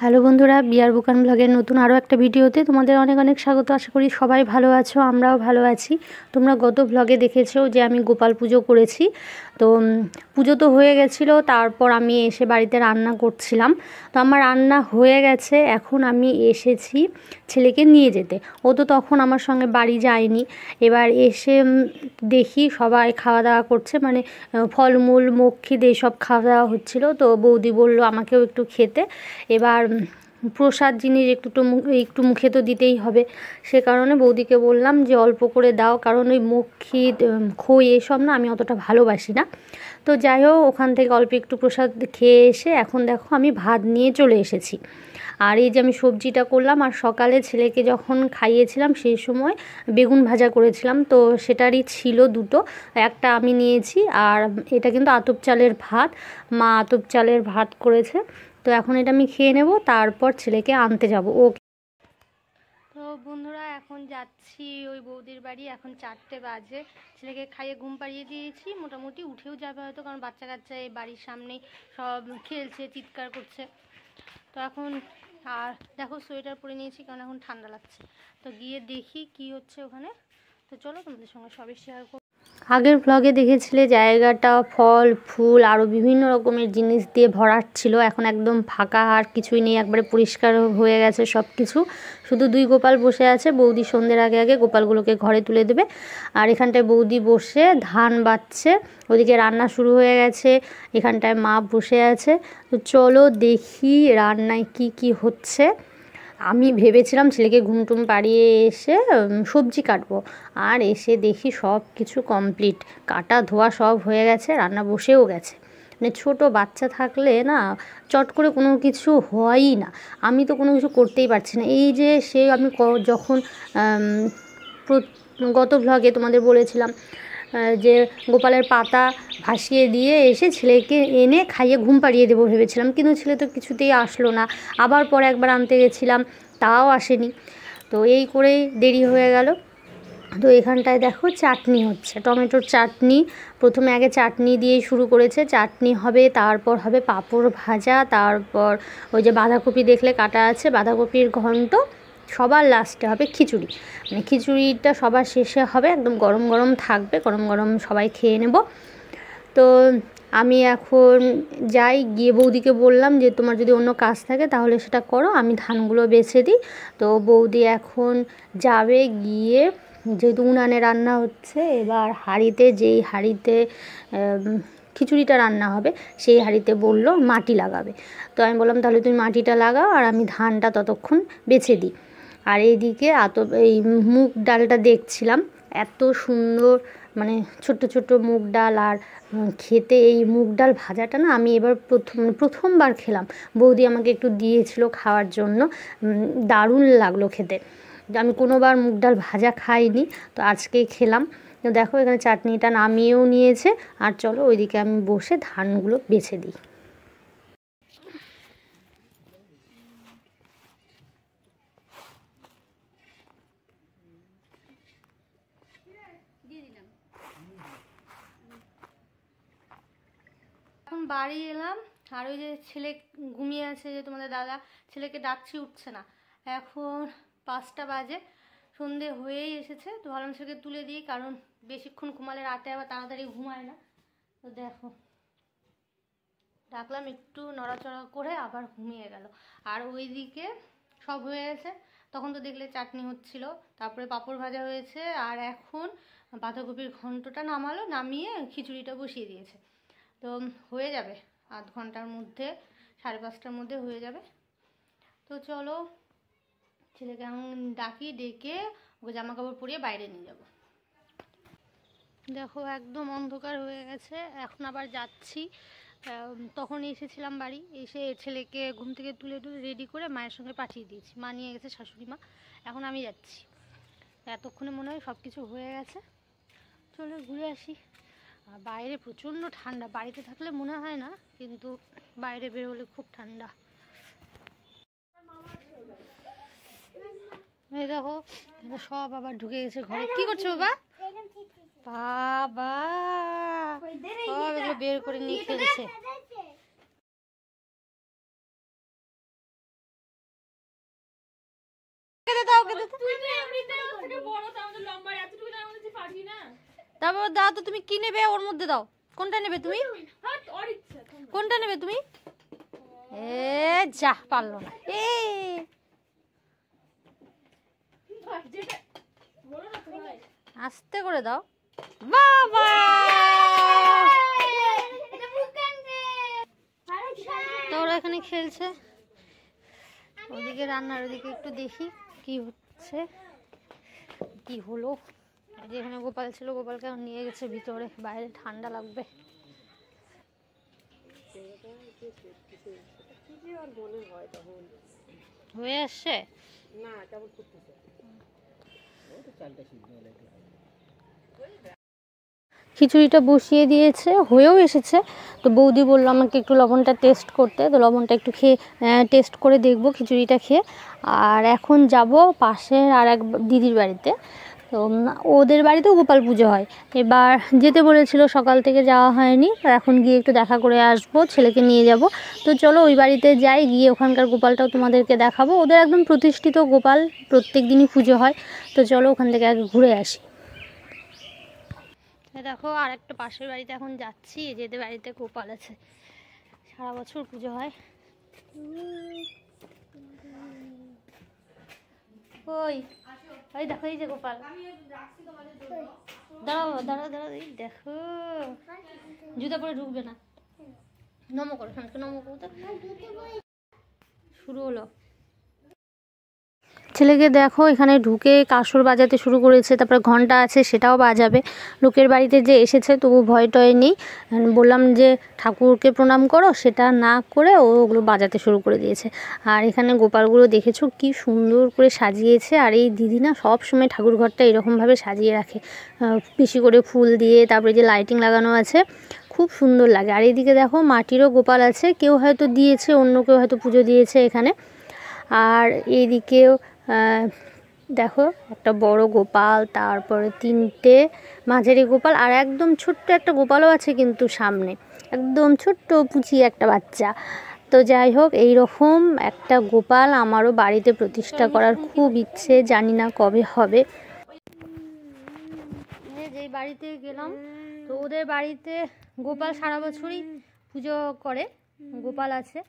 Hello বন্ধুরা, বিয়ার বুকান ব্লগের নতুন আরও একটা ভিডিওতে তোমাদের অনেক অনেক স্বাগত। আশা করি সবাই ভালো আছো, আমরাও ভালো আছি। তোমরা গত ব্লগে দেখেছো যে আমি গোপাল পুজো করেছি। তো পুজো তো হয়ে গেছিলো, তারপর আমি এসে বাড়িতে রান্না করছিলাম। তো আমার রান্না হয়ে গেছে, এখন আমি এসেছি ছেলেকে নিয়ে যেতে। ও তো তখন আমার সঙ্গে বাড়ি যায়নি। এবার এসে দেখি সবাই খাওয়া দাওয়া করছে, মানে ফলমূল মক্ষিত এইসব খাওয়া দাওয়া হচ্ছিলো। তো বৌদি বললো আমাকেও একটু খেতে। এবার প্রসাদ জিনিস একটু মুখে তো দিতেই হবে। সে কারণে বৌদিকে বললাম যে অল্প করে দাও, কারণ ওই মক্ষিত খই এসব না আমি অতটা ভালোবাসি না। তো যাই হোক, ওখান থেকে অল্প একটু প্রসাদ খেয়ে এসে এখন দেখো আমি ভাত নিয়ে চলে এসেছি। আর এই যে আমি সবজিটা করলাম, আর সকালে ছেলেকে যখন খাইয়েছিলাম সেই সময় বেগুন ভাজা করেছিলাম, তো সেটারই ছিল দুটো, একটা আমি নিয়েছি। আর এটা কিন্তু আতপ চালের ভাত, মা আতপ চালের ভাত করেছে। তো এখন এটা আমি খেয়ে নেব, তারপর ছেলেকে আনতে যাব। ওকে। তো বন্ধুরা, এখন যাচ্ছি ওই বৌদির বাড়ি। এখন 4টে বাজে। ছেলেকে খাইয়ে ঘুম পাড়িয়ে দিয়েছি, মোটামুটি উঠেও যাবে হয়তো, কারণ বাচ্চা কাচ্চা এই বাড়ির সামনেই সব খেলছে, চিৎকার করছে। তো এখন আর দেখো সোয়েটার পরে নিয়েছি, কারণ এখন ঠান্ডা লাগছে। তো গিয়ে দেখি কি হচ্ছে ওখানে। তো চলো তোমাদের সঙ্গে সবই শেয়ার করব। আগের ব্লগে দেখেছিলে জায়গাটা ফল ফুল আরও বিভিন্ন রকমের জিনিস দিয়ে ভরাট ছিল। এখন একদম ফাঁকা, আর কিছুই নেই, একবারে পরিষ্কার হয়ে গেছে সব কিছু। শুধু 2 গোপাল বসে আছে। বৌদি সন্ধ্যের আগে আগে গোপালগুলোকে ঘরে তুলে দেবে। আর এখানটায় বৌদি বসে ধান বাচ্ছে, ওদিকে রান্না শুরু হয়ে গেছে, এখানটায় মা বসে আছে। তো চলো দেখি রান্নায় কি কি হচ্ছে। আমি ভেবেছিলাম ছেলেকে ঘুমটুম পাড়িয়ে এসে সবজি কাটবো, আর এসে দেখি সব কিছু কমপ্লিট, কাটা ধোয়া সব হয়ে গেছে, রান্না বসেও গেছে। মানে ছোটো বাচ্চা থাকলে না চট করে কোনো কিছু হয়ই না। আমি তো কোনো কিছু করতেই পারছি না। এই যে সে আমি যখন গত ভ্লগে তোমাদের বলেছিলাম যে গোপালের পাতা ভাসিয়ে দিয়ে এসে ছেলেকে এনে খাইয়ে ঘুম পাড়িয়ে দেবো ভেবেছিলাম, কিন্তু ছেলে তো কিছুতেই আসলো না। আবার পরে একবার আনতে গেছিলাম, তাও আসেনি। তো এই করেই দেরি হয়ে গেল। তো এখানটায় দেখো চাটনি হচ্ছে, টমেটোর চাটনি। প্রথমে আগে চাটনি দিয়েই শুরু করেছে, চাটনি হবে, তারপর হবে পাঁপড় ভাজা, তারপর ওই যে বাঁধাকপি দেখলে কাটা আছে, বাঁধাকপির ঘন্ট, সবার লাস্টে হবে খিচুড়ি। মানে খিচুড়িটা সবার শেষে হবে, একদম গরম গরম থাকবে, গরম গরম সবাই খেয়ে নেব। তো আমি এখন যাই, গিয়ে বৌদিকে বললাম যে তোমার যদি অন্য কাজ থাকে তাহলে সেটা করো, আমি ধানগুলো বেছে দিই। তো বৌদি এখন যাবে, গিয়ে যেহেতু উনানে রান্না হচ্ছে, এবার হাঁড়িতে, যেই হাঁড়িতে খিচুড়িটা রান্না হবে সেই হাঁড়িতে বলল মাটি লাগাবে। তো আমি বললাম তাহলে তুমি মাটিটা লাগাও, আর আমি ধানটা ততক্ষণ বেছে দিই। আর এইদিকে এই মুগ ডালটা দেখছিলাম, এত সুন্দর, মানে ছোট্ট ছোট্ট মুগ ডাল। আর খেতে এই মুগ ডাল ভাজাটা না আমি এবার প্রথমবার খেলাম। বৌদি আমাকে একটু দিয়েছিল খাওয়ার জন্য, দারুণ লাগলো খেতে। আমি কোনোবার মুগ ডাল ভাজা খাইনি, তো আজকেই খেলাম। তো দেখো এখানে চাটনিটা নামিয়েও নিয়েছে। আর চলো ওইদিকে আমি বসে ধানগুলো বেছে দিই। এখন বাড়ি এলাম, আর ওই যে ছেলে ঘুমিয়ে আছে, যে তোমাদের দাদা, ছেলেকে ডাকছি উঠছে না। এখন 5টা বাজে, সন্ধে হয়েই এসেছে। তো ভাবলাম ছেলেকে তুলে দিই, কারণ বেশিক্ষণ ঘুমালে রাতে আবার তাড়াতাড়ি ঘুমায় না। তো দেখো ডাকলাম, একটু নড়াচড়া করে আবার ঘুমিয়ে গেল। আর ওইদিকে সব হয়ে গেছে, তখন তো দেখলে চাটনি হচ্ছিল, তারপরে পাঁপড় ভাজা হয়েছে, আর এখন বাঁধাকপির ঘন্টটা নামালো, নামিয়ে খিচুড়িটা বসিয়ে দিয়েছে। তো হয়ে যাবে আধ ঘন্টার মধ্যে, 5:30টার মধ্যে হয়ে যাবে। তো চলো ছেলেকে এখন ডাকি, ডেকে ওকে জামা কাপড় পরিয়ে বাইরে নিয়ে যাব। দেখো একদম অন্ধকার হয়ে গেছে, এখন আবার যাচ্ছি। তখন এসেছিলাম বাড়ি, এসে ছেলেকে ঘুম থেকে তুলে রেডি করে মায়ের সঙ্গে পাঠিয়ে দিয়েছি, মা নিয়ে গেছে, শাশুড়ি মা। এখন আমি যাচ্ছি, এতক্ষণে মনে হয় সব কিছু হয়ে গেছে। চলো ঘুরে আসি। আর বাইরে প্রচণ্ড ঠান্ডা, বাড়িতে থাকলে মনে হয় না, কিন্তু বাইরে বেরোলে খুব ঠান্ডা। এই দেখো সব আবার ঢুকে গেছে ঘরে। কি করছো বাবা? বাবা সব এগুলো বের করে নিয়ে খেলছে। দাও তারপর দাও তো, তুমি কি নেবে ওর মধ্যে দাও, কোনটা নেবে তুমি, কোনটা নেবে তুমি? এ যা পারলো না, আস্তে করে দাও। বাবা তো ওরা এখানে খেলছে, ওদিকে রান্নার ওদিকে একটু দেখি কি হচ্ছে কি হলো। যেখানে গোপাল ছিল গোপালকে নিয়ে গেছে ভিতরে, বাইরে ঠান্ডা লাগবে। হয়ে আসছে না, খিচুড়িটা বসিয়ে দিয়েছে, হয়েও এসেছে। তো বৌদি বললো আমাকে একটু লবণটা টেস্ট করতে, তো লবণটা একটু খেয়ে টেস্ট করে দেখবো খিচুড়িটা খেয়ে। আর এখন যাব পাশের আর এক দিদির বাড়িতে, তো ওদের বাড়িতেও গোপাল পুজো হয়। এবার যেতে বলেছিল, সকাল থেকে যাওয়া হয়নি, এখন গিয়ে একটু দেখা করে আসবো, ছেলেকে নিয়ে যাব। তো চলো ওই বাড়িতে যাই, গিয়ে ওখানকার গোপালটাও তোমাদেরকে দেখাবো। ওদের একদম প্রতিষ্ঠিত গোপাল, প্রত্যেক দিনই পুজো হয়। তো চলো ওখান থেকে আগে ঘুরে আসি। দেখো আর একটা পাশের বাড়িতে এখন যাচ্ছি, যেতে বাড়িতে গোপাল আছে, সারা বছর পুজো হয়। ওই ওই দেখো এই যে গোপাল, দাঁড়াও দাঁড়াও দাঁড়াও, এই দেখো জুতা পরে ঢুকবে না, নমো করো, নমো করো, তো শুরু হলো। ছেলেকে দেখো এখানে ঢুকে কাসর বাজাতে শুরু করেছে, তারপরে ঘন্টা আছে সেটাও বাজাবে। লোকের বাড়িতে যে এসেছে তবু ভয় টয় নেই, বললাম যে ঠাকুরকে প্রণাম করো, সেটা না করে ওগুলো বাজাতে শুরু করে দিয়েছে। আর এখানে গোপালগুলো দেখেছো কি সুন্দর করে সাজিয়েছে। আর এই দিদি না সব সময় ঠাকুর ঘরটা এরকমভাবে সাজিয়ে রাখে, বেশি করে ফুল দিয়ে, তারপরে যে লাইটিং লাগানো আছে, খুব সুন্দর লাগে। আর এইদিকে দেখো মাটিরও গোপাল আছে, কেউ হয়তো দিয়েছে, অন্য কেউ হয়তো পুজো দিয়েছে এখানে। আর এইদিকেও দেখো একটা বড় গোপাল, তারপরে তিনটে মাঝারি গোপাল, আর একদম ছোট্ট একটা গোপালও আছে কিন্তু সামনে, একদম ছোট্ট পুচি একটা বাচ্চা। তো যাই হোক, এইরকম একটা গোপাল আমারও বাড়িতে প্রতিষ্ঠা করার খুব ইচ্ছে, জানি না কবে হবে। যেই বাড়িতে গেলাম, তো ওদের বাড়িতে গোপাল সারা বছরই পুজো করে, গোপাল আছে।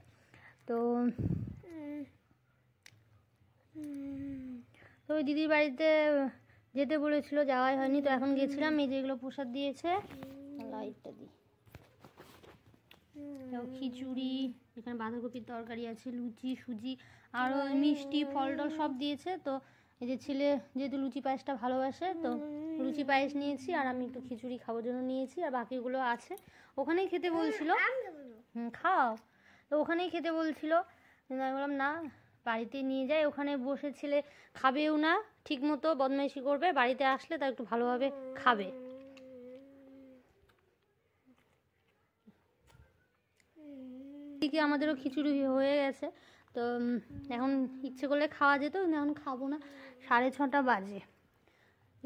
তো ওই দিদির বাড়িতে যেতে বলেছিল, যাওয়াই হয়নি। তো এখন গেছিলাম, এই যেগুলো প্রসাদ দিয়েছে, লাইটটা দিই, খিচুড়ি, এখানে বাঁধাকপির তরকারি আছে, লুচি, সুজি, আরও মিষ্টি, ফল টল সব দিয়েছে। তো এই যে ছেলে যেহেতু লুচি পায়েসটা ভালোবাসে, তো লুচি পায়েস নিয়েছি, আর আমি একটু খিচুড়ি খাওয়ার জন্য নিয়েছি, আর বাকিগুলো আছে। ওখানেই খেতে বলছিল, খাও, তো ওখানেই খেতে বলছিল, কিন্তু আমি বললাম না, বাড়িতে নিয়ে যাই, ওখানে বসে ছেলে খাবেও না, ঠিক মতো বদমাইশি করবে, বাড়িতে আসলে তা একটু ভালোভাবে খাবে। এদিকে আমাদেরও খিচুড়ি হয়ে গেছে, তো এখন ইচ্ছে করলে খাওয়া যেত, কিন্তু এখন খাবো না, 6:30 বাজে,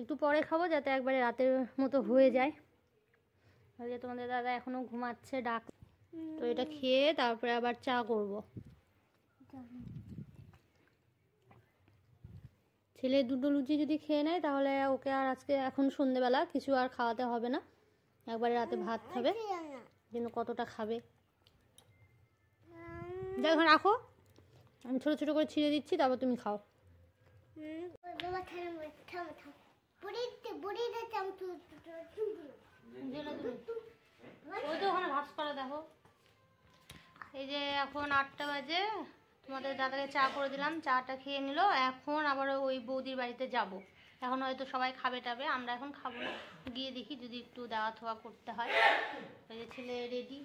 একটু পরে খাবো, যাতে একবারে রাতের মতো হয়ে যায়। তাহলে তোমাদের দাদা এখনও ঘুমাচ্ছে, ডাক। তো এটা খেয়ে তারপরে আবার চা করব। ছেলে দুটো লুচি যদি খেয়ে নেয়, তাহলে ওকে আর আজকে এখন সন্ধ্যেবেলা কিছু আর খাওয়াতে হবে না, একবারে রাতে ভাত খাবে, কিন্তু কতটা খাবে। যাই এখন রাখো, আমি ছোটো ছোটো করে ছিঁড়ে দিচ্ছি, তারপর তুমি খাও। ওই তো ওখানে ভাস করা দেখো। এই যে এখন 8টা বাজে, তোমাদের দাদাকে চা করে দিলাম, চাটা খেয়ে নিল। এখন আবার ওই বৌদির বাড়িতে যাব, এখন হয়তো সবাই খাবে টাবে, আমরা এখন খাবো না, গিয়ে দেখি যদি একটু দেওয়া থোয়া করতে হয়। ওই যে ছেলে রেডি,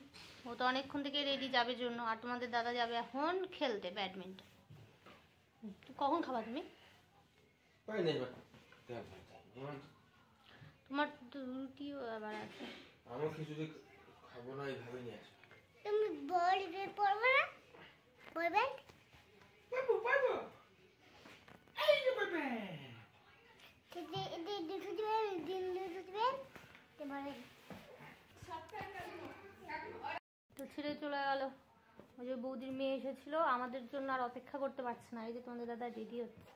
ও তো অনেকক্ষণ থেকে রেডি যাবে জন্য। আর তোমাদের দাদা যাবে এখন খেলতে ব্যাডমিন্টন। কখন খাবা তুমি? তোমার তো রুটিও আবার আছে। আমার খিচুড়ি খাবো না, এইভাবে নিয়ে আসো। তুমি বল রে পড়বে না? পড়বে? পাবো পাবো। এই যে পাবে। এতে দুটো দিবেন, দুটো দিবেন। এবারে তো ছেড়ে চলে গেল। ওই যে বৌদির মেয়ে এসেছিল, আমাদের জন্য আর অপেক্ষা করতে পারছে না। এই যে তোমাদের দাদা রেডি হচ্ছে।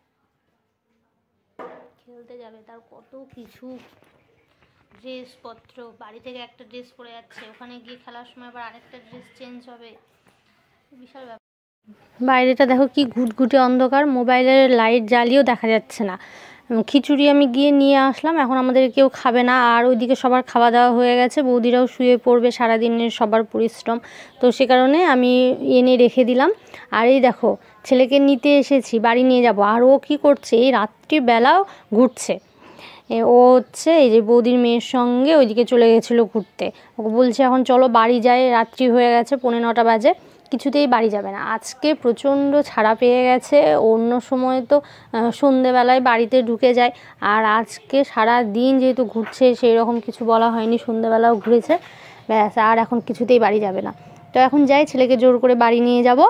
খেলতে যাবে, তার কত কিছু ড্রেসপত্র, বাড়ি থেকে একটা ড্রেস পরে যাচ্ছে, ওখানে গিয়ে খেলার সময় আবার আরেকটা ড্রেস চেঞ্জ হবে, বিশাল ব্যাপার। বাইরেটা দেখো কি ঘুটঘুটে অন্ধকার, মোবাইলের লাইট জ্বালিয়েও দেখা যাচ্ছে না। খিচুড়ি আমি গিয়ে নিয়ে আসলাম, এখন আমাদের কেউ খাবে না। আর ওইদিকে সবার খাওয়া দাওয়া হয়ে গেছে, বৌদিরাও শুয়ে পড়বে, সারাদিনের সবার পরিশ্রম, তো সে কারণে আমি এনে রেখে দিলাম। আর এই দেখো ছেলেকে নিতে এসেছি, বাড়ি নিয়ে যাব, আর ও কী করছে, এই রাত্রিবেলাও ঘুরছে। ও হচ্ছে এই যে বৌদির মেয়ের সঙ্গে ওইদিকে চলে গেছিলো ঘুরতে, ওকে বলছে এখন চলো বাড়ি যাই, রাত্রি হয়ে গেছে, 9:45 বাজে, কিছুতেই বাড়ি যাবে না। আজকে প্রচণ্ড ছাড়া পেয়ে গেছে, অন্য সময় তো সন্ধেবেলায় বাড়িতে ঢুকে যায়, আর আজকে সারা দিন যেহেতু ঘুরছে সেই রকম কিছু বলা হয়নি, সন্ধেবেলাও ঘুরেছে, ব্যাস আর এখন কিছুতেই বাড়ি যাবে না। তো এখন যাই, ছেলেকে জোর করে বাড়ি নিয়ে যাব।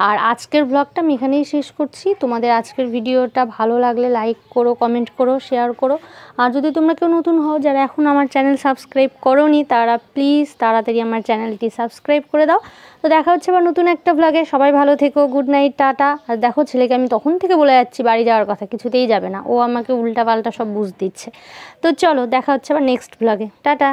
আর আজকের ব্লগটা আমি এখানেই শেষ করছি। তোমাদের আজকের ভিডিওটা ভালো লাগলে লাইক করো, কমেন্ট করো, শেয়ার করো। আর যদি তোমরা কেউ নতুন হও, যারা এখন আমার চ্যানেল সাবস্ক্রাইব করোনি, তারা প্লিজ তাড়াতাড়ি আমার চ্যানেলটি সাবস্ক্রাইব করে দাও। তো দেখা হচ্ছে আবার নতুন একটা ব্লগে। সবাই ভালো থেকো, গুড নাইট, টাটা। আর দেখো ছেলেকে আমি তখন থেকে বলে যাচ্ছি বাড়ি যাওয়ার কথা, কিছুতেই যাবে না, ও আমাকে উল্টাপাল্টা সব বুঝ দিচ্ছে। তো চলো দেখা হচ্ছে আবার নেক্সট ব্লগে, টাটা।